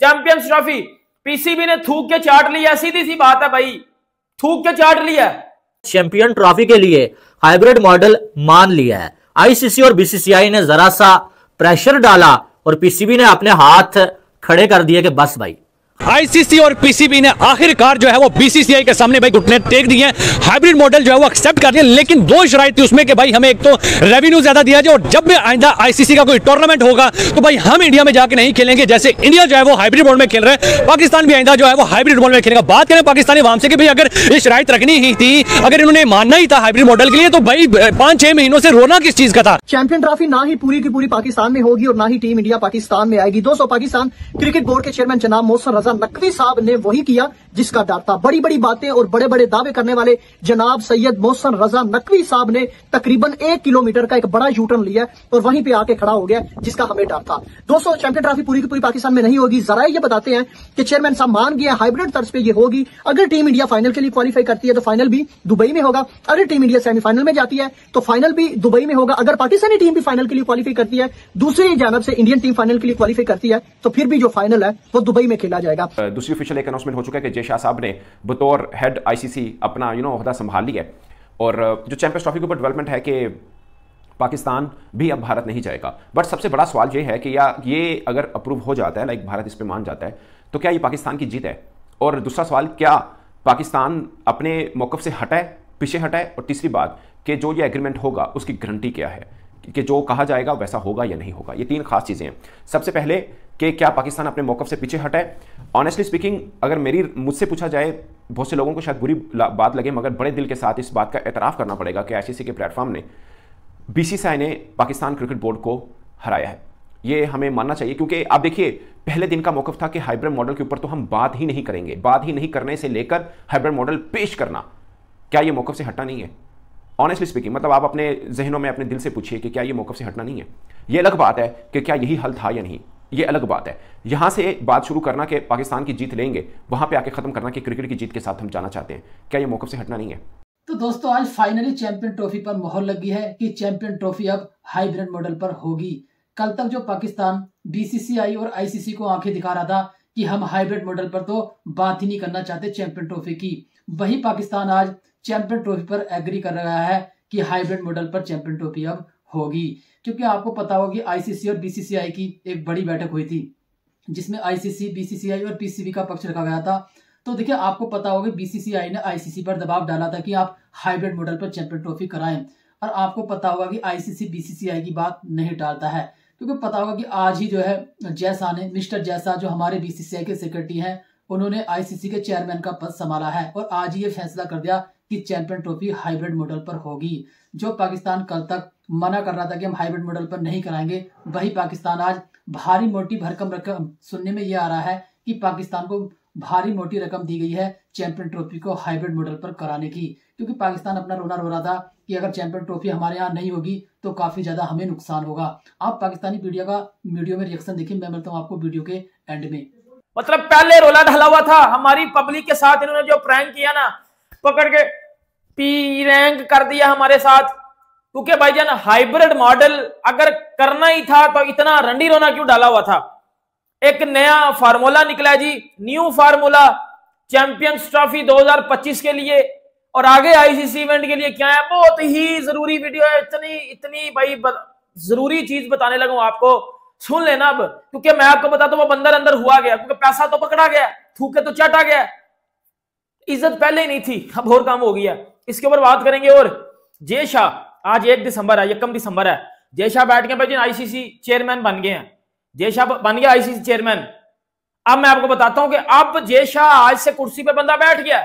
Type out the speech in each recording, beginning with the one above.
Champions trophy PCB ने थूक के चाट लिया, सीधी सी बात है भाई, थूक के चाट लिया। चैंपियन ट्रॉफी के लिए हाइब्रिड मॉडल मान लिया है। आईसीसी और बीसीसीआई ने जरा सा प्रेशर डाला और पीसीबी ने अपने हाथ खड़े कर दिए कि बस भाई। आईसीसी और पीसीबी ने आखिरकार जो है वो बीसीसीआई के सामने भाई घुटने टेक दिए हैं, हाइब्रिड मॉडल जो है वो एक्सेप्ट कर दिया, लेकिन दो शराइत थी उसमें कि भाई हमें एक तो रेवेन्यू ज्यादा दिया जाए और जब भी आइंदा आईसीसी का कोई टूर्नामेंट होगा तो भाई हम इंडिया में जाके नहीं खेलेंगे। जैसे इंडिया जो है वो हाइब्रिड मोड में खेल रहे हैं, पाकिस्तान भी आइंदा जो है वो हाइब्रिड मोड में खेलेगा। बात करें पाकिस्तानी अवाम से कि भाई अगर ये शराइत रखनी ही थी, अगर इन्होंने मानना ही था हाइब्रिड मॉडल के लिए, तो भाई 5-6 महीनों से रोना किस चीज का था। चैंपियन ट्रॉफी ना ही पूरी की पूरी पाकिस्तान में होगी और ना ही टीम इंडिया पाकिस्तान में आएगी। दोस्तों, पाकिस्तान क्रिकेट बोर्ड के चेयरमैन जनाब मोहसिन रजा नकवी साहब ने वही किया जिसका डर था। बड़ी बड़ी बातें और बड़े बड़े दावे करने वाले जनाब सैयद मोहसिन रजा नकवी साहब ने तकरीबन 1 किलोमीटर का एक बड़ा यूटर्न लिया और वहीं पे आके खड़ा हो गया जिसका हमें डर था। दोस्तों, चैंपियन ट्रॉफी पूरी की पूरी पाकिस्तान में नहीं होगी। जरा ये बताते हैं कि चेयरमैन साहब मान गया हाइब्रिड तर्ज पे ये होगी। अगर टीम इंडिया फाइनल के लिए क्वालिफाई करती है तो फाइनल भी दुबई में होगा। अगर टीम इंडिया सेमीफाइनल में जाती है तो फाइनल भी दुबई में होगा। अगर पाकिस्तानी टीम भी फाइनल के लिए क्वालिफाई करती है, दूसरी जानब से इंडियन टीम फाइनल के लिए क्वालिफाई करती है, तो फिर भी जो फाइनल है वो दुबई में खेला जाएगा। दूसरी ऑफिशियल एक अनाउंसमेंट हो चुका है कि जय शाह साहब ने बतौर हेड आईसीसी अपना ओहदा संभाल लिया है और जो चैंपियंस ट्रॉफी के ऊपर डेवलपमेंट है कि पाकिस्तान भी अब भारत नहीं जाएगा। बट सबसे बड़ा सवाल ये है कि या ये अगर अप्रूव हो जाता है, लाइक भारत इस पर मान जाता है, तो क्या ये पाकिस्तान की जीत है? और दूसरा सवाल, क्या पाकिस्तान अपने मौक़िफ़ से हटाए, पीछे हटाए? और तीसरी बात कि जो ये एग्रीमेंट होगा उसकी गारंटी क्या है कि जो कहा जाएगा वैसा होगा या नहीं होगा? ये 3 खास चीज़ें हैं। सबसे पहले कि क्या पाकिस्तान अपने मौक़िफ़ से पीछे हटाए? ऑनेस्टली स्पीकिंग, अगर मुझसे पूछा जाए, बहुत से लोगों को शायद बुरी बात लगे, मगर बड़े दिल के साथ इस बात का एतराफ़ करना पड़ेगा कि आईसीसी के प्लेटफॉर्म ने, बीसीसीआई ने पाकिस्तान क्रिकेट बोर्ड को हराया है। ये हमें मानना चाहिए, क्योंकि आप देखिए पहले दिन का मौक़िफ़ था कि हाइब्रिड मॉडल के ऊपर तो हम बात ही नहीं करेंगे। बात ही नहीं करने से लेकर हाइब्रिड मॉडल पेश करना, क्या ये मौक़िफ़ से हटना नहीं है? ऑनेस्टली स्पीकिंग, मतलब आप अपने जहनों में अपने दिल से पूछिए कि क्या ये मौक़िफ़ से हटना नहीं है? ये अलग बात है कि क्या यही हल था या नहीं, ये अलग बात है। यहां से बात शुरू करना कि पाकिस्तान की जीत लेंगे, वहां पे आके खत्म करना कि क्रिकेट की जीत के साथ हम जाना चाहते हैं, क्या ये मौक़िफ़ से हटना नहीं है? तो दोस्तों, आज फाइनली चैंपियन ट्रॉफी पर मोहर लगी है कि चैंपियन ट्रॉफी अब हाइब्रिड मॉडल पर होगी। कल तक जो पाकिस्तान बीसीसीआई और आईसीसी को आंखें दिखा रहा था कि हम हाइब्रिड मॉडल पर तो बात ही नहीं करना चाहते चैंपियन ट्रॉफी की, वही पाकिस्तान आज चैंपियन ट्रॉफी पर एग्री कर रहा है कि हाइब्रिड मॉडल पर चैंपियन ट्रॉफी अब होगी। क्योंकि आपको पता होगा कि आईसीसी और बीसीसीआई की एक बड़ी बैठक हुई थी जिसमें आईसीसी, बीसीसीआई और पीसीबी का पक्ष रखा गया था। तो देखिए, आपको पता होगा बीसीसीआई ने आईसीसी पर दबाव डाला था कि आप हाइब्रिड मॉडल पर चैंपियन ट्रॉफी कराएं, और आपको पता होगा कि आईसीसी बीसीसीआई की बात नहीं टालता है, क्योंकि पता होगा कि आज ही जो है जैसा ने, मिस्टर जैसा जो हमारे बीसीसीआई के सेक्रेटरी हैं, उन्होंने आईसीसी के चेयरमैन का पद संभाला है और आज ही ये फैसला कर दिया कि चैंपियन ट्रॉफी हाइब्रिड मॉडल पर होगी। जो पाकिस्तान कल तक मना कर रहा था कि हम हाइब्रिड मॉडल पर नहीं कराएंगे, वही पाकिस्तान आज भारी मोटी भरकम रकम, सुनने में ये आ रहा है कि पाकिस्तान को भारी मोटी रकम दी गई है चैंपियन ट्रॉफी को हाइब्रिड मॉडल पर कराने की। क्योंकि पाकिस्तान अपना रोना रो रहा था कि अगर चैंपियन ट्रॉफी हमारे यहाँ नहीं होगी तो काफी ज्यादा हमें नुकसान होगा। आप पाकिस्तानी वीडियो में रिएक्शन देखिए, मैं मिलता हूँ आपको वीडियो के एंड में। मतलब पहले रोला ढला हुआ था, हमारी पब्लिक के साथ इन्होंने जो प्रैंक किया ना, पकड़ के पी रैंक कर दिया हमारे साथ। क्योंकि भाईजान हाइब्रिड मॉडल अगर करना ही था तो इतना रंडी रोना क्यों डाला हुआ था? एक नया फार्मूला निकला जी, न्यू फार्मूला चैंपियंस ट्रॉफी 2025 के लिए और आगे आईसीसी इवेंट के लिए क्या है। बहुत ही जरूरी वीडियो है, इतनी भाई जरूरी चीज बताने लगा हूं आपको, सुन लेना अब। क्योंकि मैं आपको बताता हूं वो बंदर अंदर हुआ गया, क्योंकि पैसा तो पकड़ा गया, थूके तो चाटा गया, इज्जत पहले ही नहीं थी, अब और काम हो गया। इसके ऊपर बात करेंगे। और जय शाह, आज 1 दिसंबर है, 1 दिसंबर है, जय शाह बैठ के भाई आईसीसी चेयरमैन बन गए हैं। जय शाह बन गया आईसीसी चेयरमैन। अब मैं आपको बताता हूं कि अब जय शाह आज से कुर्सी पे बंदा बैठ गया,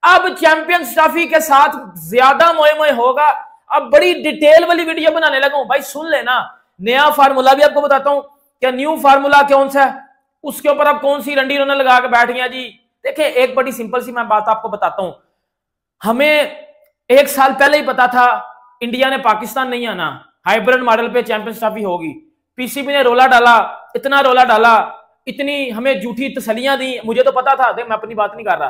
अब चैंपियंस ट्रॉफी के साथ ज्यादा मोए मोए होगा। अब बड़ी डिटेल वाली वीडियो बनाने लगा हूं भाई, सुन लेना। नया फार्मूला भी आपको बताता हूं, क्या न्यू फार्मूला कौन सा है, उसके ऊपर अब कौन सी रंडी रोना लगा के बैठ गया जी। देखिए, एक बड़ी सिंपल सी मैं बात आपको बताता हूं। हमें 1 साल पहले ही पता था इंडिया ने पाकिस्तान नहीं आना, हाइब्रिड मॉडल पे चैंपियंस ट्रॉफी होगी। पीसीबी ने रोला डाला, इतना रोला डाला, इतनी हमें झूठी तसलियां दी, मुझे तो पता था। देख, मैं अपनी बात नहीं कर रहा,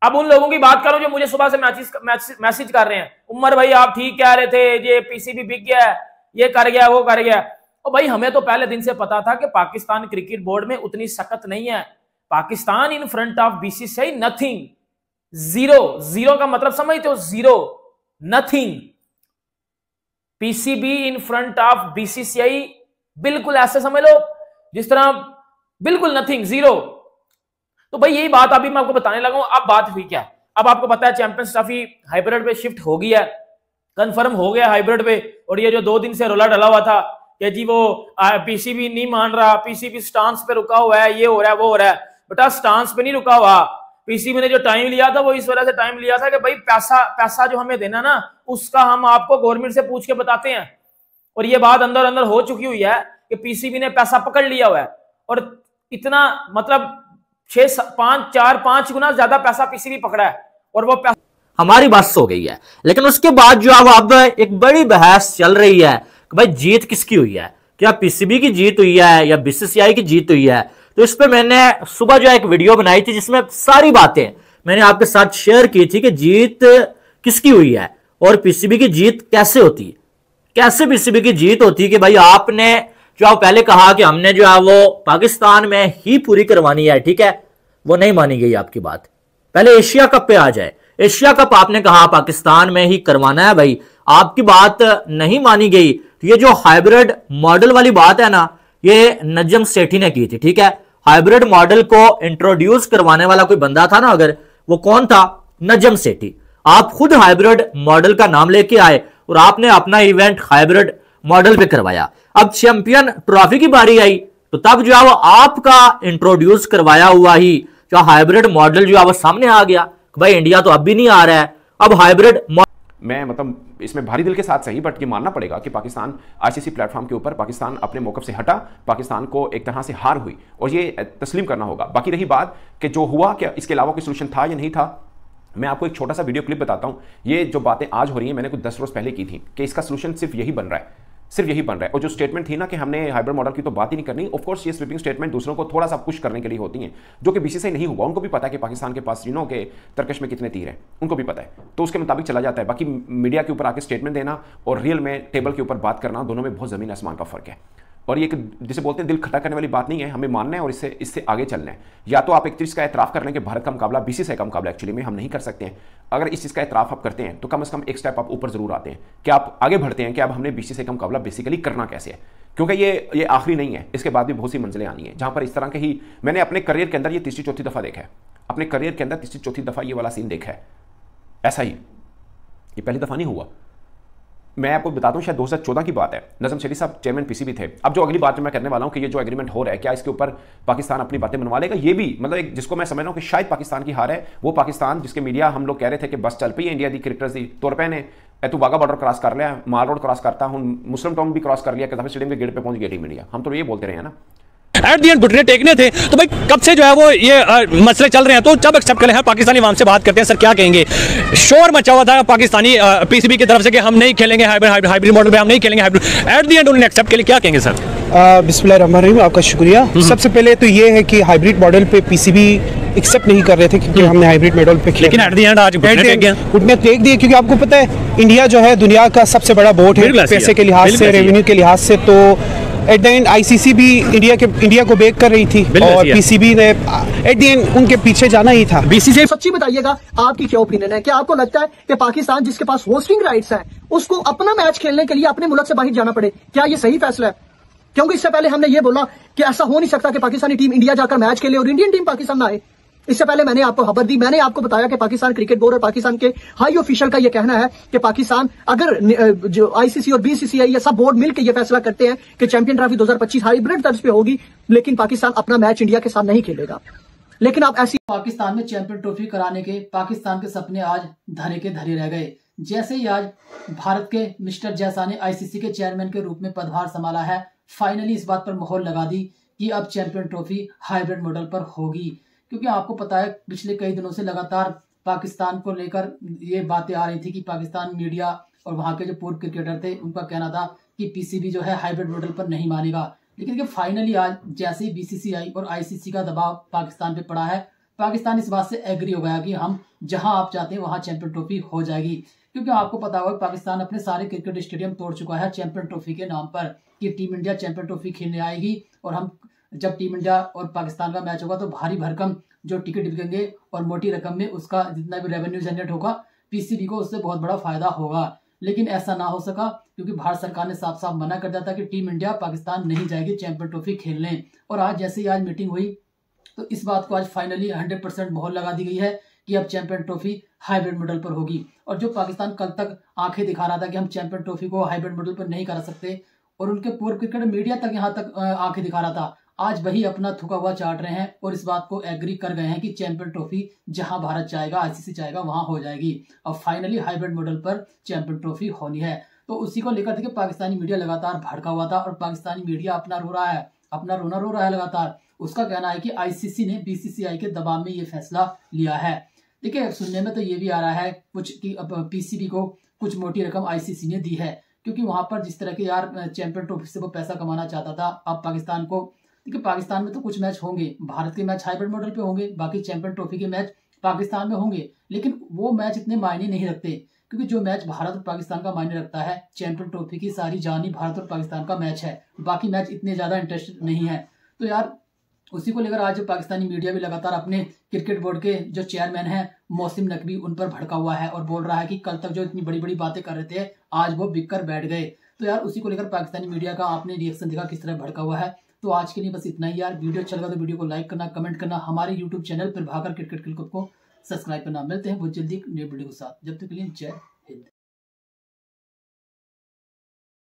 अब उन लोगों की बात करूं जो मुझे सुबह से मैसेज कर रहे हैं, उमर भाई आप ठीक कह रहे थे, ये पीसीबी बिक गया, ये कर गया, वो कर गया। और भाई हमें तो पहले दिन से पता था कि पाकिस्तान क्रिकेट बोर्ड में उतनी सख्त नहीं है। Pakistan in front of BCCI nothing, zero. Zero का मतलब समझते हो? Zero, nothing. PCB in front of BCCI बिल्कुल ऐसे समझ लो जिस तरह बिल्कुल नथिंग, जीरो। तो भाई यही बात अभी मैं आपको बताने लगा हूं। अब बात हुई क्या? अब आपको पता है चैंपियंस ट्रॉफी हाइब्रिड पे शिफ्ट हो गया, कंफर्म हो गया हाइब्रिड पे। और ये जो 2 दिन से रोला डला हुआ था कि जी वो पीसीबी नहीं मान रहा, पीसीबी स्टांस पे रुका हुआ है, ये हो रहा है वो हो रहा है। बेटा स्टांस पे नहीं रुका हुआ। पीसीबी ने जो टाइम लिया था वो इस वजह से टाइम लिया था कि भाई पैसा जो हमें देना ना उसका हम आपको गवर्नमेंट से पूछ के बताते हैं। और ये बात अंदर अंदर हो चुकी हुई है कि पीसीबी ने पैसा पकड़ लिया हुआ है और इतना मतलब 5 गुना ज्यादा पैसा पीसीबी पकड़ा है। और वो पैसा हमारी बस हो गई है। लेकिन उसके बाद जो अब एक बड़ी बहस चल रही है कि भाई जीत किसकी हुई है, क्या पीसीबी की जीत हुई है या बीसीसीआई की जीत हुई है। तो इस पे मैंने सुबह जो एक वीडियो बनाई थी जिसमें सारी बातें मैंने आपके साथ शेयर की थी कि जीत किसकी हुई है और पीसीबी की जीत कैसे होती है, कैसे पीसीबी की जीत होती है। कि भाई आपने जो आप पहले कहा कि हमने जो है वो पाकिस्तान में ही पूरी करवानी है, ठीक है, वो नहीं मानी गई आपकी बात। पहले एशिया कप पे आ जाए। एशिया कप आपने कहा पाकिस्तान में ही करवाना है, भाई आपकी बात नहीं मानी गई। तो ये जो हाइब्रिड मॉडल वाली बात है ना, ये नजम सेठी ने की थी, ठीक है। हाइब्रिड मॉडल को इंट्रोड्यूस करवाने वाला कोई बंदा था ना, अगर वो कौन था? नजम सेठी। आप खुद हाइब्रिड मॉडल का नाम लेके आए और आपने अपना इवेंट हाइब्रिड मॉडल पे करवाया। अब चैंपियन ट्रॉफी की बारी आई तो तब जो है वो आपका इंट्रोड्यूस करवाया हुआ ही जो हाइब्रिड मॉडल जो है वो सामने आ गया। भाई इंडिया तो अब भी नहीं आ रहा है, अब हाइब्रिड। मैं मतलब इसमें भारी दिल के साथ सही, बट ये मानना पड़ेगा कि पाकिस्तान आईसीसी प्लेटफॉर्म के ऊपर पाकिस्तान अपने मौकफ से हटा, पाकिस्तान को एक तरह से हार हुई और ये तस्लीम करना होगा। बाकी रही बात कि जो हुआ क्या इसके अलावा कोई सोल्यूशन था या नहीं था, मैं आपको एक छोटा सा वीडियो क्लिप बताता हूं। ये जो बातें आज हो रही हैं मैंने कुछ 10 रोज पहले की थी कि इसका सोल्यूशन सिर्फ यही बन रहा है, सिर्फ यही बन रहा है। और जो स्टेटमेंट थी ना कि हमने हाइब्रिड मॉडल की तो बात ही नहीं करनी, ऑफ कोर्स ये स्वीपिंग स्टेटमेंट दूसरों को थोड़ा सा पुश करने के लिए होती हैं, जो कि बीसीसीआई नहीं हुआ। उनको भी पता है कि पाकिस्तान के पास के तरकश में कितने तीर हैं, उनको भी पता है, तो उसके मुताबिक चला जाता है। बाकी मीडिया के ऊपर आके स्टेटमेंट देना और रियल में टेबल के ऊपर बात करना, दोनों में बहुत जमीन आसमान का फर्क है। और ये जिसे बोलते हैं दिल खट्टा करने वाली बात नहीं है, हमें मानना है और इससे आगे चलना है। या तो आप एक चीज़ का एतराफ़ कर लें कि भारत का मुकाबला बीसीसीआई का मुकाबला एक्चुअली में हम नहीं कर सकते हैं। अगर इस चीज़ का एतराफ़ आप करते हैं तो कम से कम एक स्टेप आप ऊपर जरूर आते हैं कि आप आगे बढ़ते हैं कि अब हमने बीसीसीआई का मुकाबला बेसिकली करना कैसे है। क्योंकि ये आखिरी नहीं है, इसके बाद भी बहुत सी मंजिलें आनी है जहां पर इस तरह के ही मैंने अपने करियर के अंदर ये तीसरी चौथी दफ़ा देखा है, अपने करियर के अंदर तीसरी चौथी दफ़ा ये वाला सीन देखा है। ऐसा ही ये पहली दफ़ा नहीं हुआ। मैं आपको बता दूं शायद 2014 की बात है, नजम सेठी साहब चेयरमैन पीसीबी थे। अब जो अगली बात जो मैं करने वाला हूं कि ये जो एग्रीमेंट हो रहा है क्या इसके ऊपर पाकिस्तान अपनी बातें मनवा लेगा, ये भी मतलब एक जिसको मैं समझ रहा हूं कि शायद पाकिस्तान की हार है, वो पाकिस्तान जिसके मीडिया हम लोग कह रहे थे कि बस चल पई है इंडिया दी क्रिकेटर्स दी तौर पे ने तू वाघा बॉर्डर क्रॉस कर लिया, माल रोड क्रॉस करता हूं, मुस्लिम टाउन भी क्रॉस कर लिया, कदम स्टेडियम के गेट पे पहुंच गई टीम इंडिया। हम तो ये बोलते रहे हैं ना, एट दी एंड घुटने टेकने थे। तो भाई कब से जो है वो ये मसले चल रहे हैं, तो जब एक्सेप्ट कर ले। पाकिस्तानी आवाम से बात करते हैं, सर क्या कहेंगे? शोर मचा हुआ था पाकिस्तानी पीसीबी की तरफ से कि हम नहीं खेलेंगे हाइब्रिड मॉडल पे, हम नहीं खेलेंगे हाइब्रिड। एट दी एंड उन्होंने एक्सेप्ट के लिए क्या कहेंगे सर? बिस्मिल्लाहिर्रहमानिर्रहीम, आपका शुक्रिया। सबसे पहले तो ये है कि हाइब्रिड मॉडल पे पीसीबी एक्सेप्ट नहीं कर रहे थे क्योंकि हमने हाइब्रिड मॉडल पे लेकिन एट दी एंड आज घुटने टेक दिए, क्योंकि आपको पता है इंडिया जो है दुनिया का सबसे बड़ा बोर्ड है पैसे के लिहाज से, रेवेन्यू के लिहाज से। तो एट द एंड आईसीसी भी इंडिया को बेक कर रही थी और पीसीबी ने एट द एंड उनके पीछे जाना ही था। बीसीसीआई सच्ची बताइएगा आपकी क्या ओपिनियन है? क्या आपको लगता है कि पाकिस्तान जिसके पास होस्टिंग राइट्स हैं उसको अपना मैच खेलने के लिए अपने मुल्क से बाहर जाना पड़े? क्या ये सही फैसला है? क्योंकि इससे पहले हमने ये बोला कि ऐसा हो नहीं सकता कि पाकिस्तानी टीम इंडिया जाकर मैच खेले और इंडियन टीम पाकिस्तान में आए। इससे पहले मैंने आपको खबर दी, मैंने आपको बताया कि पाकिस्तान क्रिकेट बोर्ड और पाकिस्तान के हाई ऑफिशियल का यह कहना है कि पाकिस्तान अगर जो आईसीसी और बीसीसीआई या सब बोर्ड मिलकर यह फैसला करते हैं कि चैंपियन ट्रॉफी 2025 हाइब्रिड तर्ज पे होगी, लेकिन पाकिस्तान अपना मैच इंडिया के साथ नहीं खेलेगा। लेकिन आप ऐसी पाकिस्तान में चैंपियन ट्रॉफी कराने के पाकिस्तान के सपने आज धरे के धरे रह गए। जैसे ही आज भारत के मिस्टर जैसा ने आईसीसी के चेयरमैन के रूप में पदभार संभाला है, फाइनली इस बात पर मोहर लगा दी कि अब चैंपियन ट्रॉफी हाइब्रिड मॉडल पर होगी। क्योंकि आपको पता है पिछले कई दिनों से लगातार पाकिस्तान को लेकर ये बातें आ रही थी कि पाकिस्तान मीडिया और वहां के जो पूर्व क्रिकेटर थे उनका कहना था कि पीसीबी जो है हाइब्रिड मॉडल पर नहीं मानेगा। लेकिन फाइनली आज जैसे ही बीसीसीआई और आईसीसी का दबाव पाकिस्तान पे पड़ा है, पाकिस्तान इस बात से एग्री हो गया कि हम जहां आप चाहते हैं वहां चैंपियन ट्रॉफी हो जाएगी। क्योंकि आपको पता होगा पाकिस्तान अपने सारे क्रिकेट स्टेडियम तोड़ चुका है चैंपियन ट्रॉफी के नाम पर कि टीम इंडिया चैंपियन ट्रॉफी खेलने आएगी, और हम जब टीम इंडिया और पाकिस्तान का मैच होगा तो भारी भरकम जो टिकट बिकेंगे और मोटी रकम में उसका जितना भी रेवेन्यू जनरेट होगा पीसीबी को उससे बहुत बड़ा फायदा होगा। लेकिन ऐसा ना हो सका क्योंकि भारत सरकार ने साफ साफ मना कर दिया था कि टीम इंडिया पाकिस्तान नहीं जाएगी चैंपियन ट्रॉफी खेलने। और आज जैसे ही आज मीटिंग हुई तो इस बात को आज फाइनली 100% मोहर लगा दी गई है कि अब चैंपियन ट्रॉफी हाइब्रिड मॉडल पर होगी। और जो पाकिस्तान कल तक आंखें दिखा रहा था कि हम चैंपियन ट्रॉफी को हाइब्रिड मॉडल पर नहीं करा सकते, और उनके पूर्व क्रिकेट मीडिया तक यहाँ तक आंखें दिखा रहा था, आज वही अपना थुका हुआ चाट रहे हैं और इस बात को एग्री कर गए हैं कि चैंपियन ट्रॉफी जहां भारत चाहेगा, आईसीसी चाहेगा, वहां हो जाएगी। अब फाइनली हाइब्रिड मॉडल पर चैंपियन ट्रॉफी होनी है। तो उसी को लेकर देखिए पाकिस्तानी मीडिया लगातार भड़का हुआ था और पाकिस्तानी मीडिया अपना रोना रो रहा है लगातार। उसका कहना है कि आईसीसी ने बीसीसीआई के दबाव में ये फैसला लिया है। देखिए सुनने में तो ये भी आ रहा है कुछ कि पीसीबी को कुछ मोटी रकम आईसीसी ने दी है, क्योंकि वहां पर जिस तरह के यार चैंपियन ट्रॉफी से वो पैसा कमाना चाहता था। अब पाकिस्तान को, देखिए पाकिस्तान में तो कुछ मैच होंगे, भारत के मैच हाइब्रिड मॉडल पे होंगे, बाकी चैंपियन ट्रॉफी के मैच पाकिस्तान में होंगे, लेकिन वो मैच इतने मायने नहीं रखते, क्योंकि जो मैच भारत और पाकिस्तान का मायने रखता है चैंपियन ट्रॉफी की सारी जान ही भारत और पाकिस्तान का मैच है, बाकी मैच इतने ज्यादा इंटरेस्ट नहीं है। तो यार उसी को लेकर आज पाकिस्तानी मीडिया भी लगातार अपने क्रिकेट बोर्ड के जो चेयरमैन हैं मौसिम नकवी उन पर भड़का हुआ है और बोल रहा है कि कल तक जो इतनी बड़ी बड़ी बातें कर रहे थे आज वो बिक कर बैठ गए। तो यार उसी को लेकर पाकिस्तानी मीडिया का आपने रिएक्शन देखा किस तरह भड़का हुआ है। तो आज के लिए बस इतना ही यार। वीडियो अच्छा लगा तो वीडियो को लाइक करना, कमेंट करना, हमारे YouTube channel Prabhakar cricket club को सब्सक्राइब करना। मिलते हैं बहुत जल्दी नए वीडियो के साथ, जब तक के लिए जय हिंद।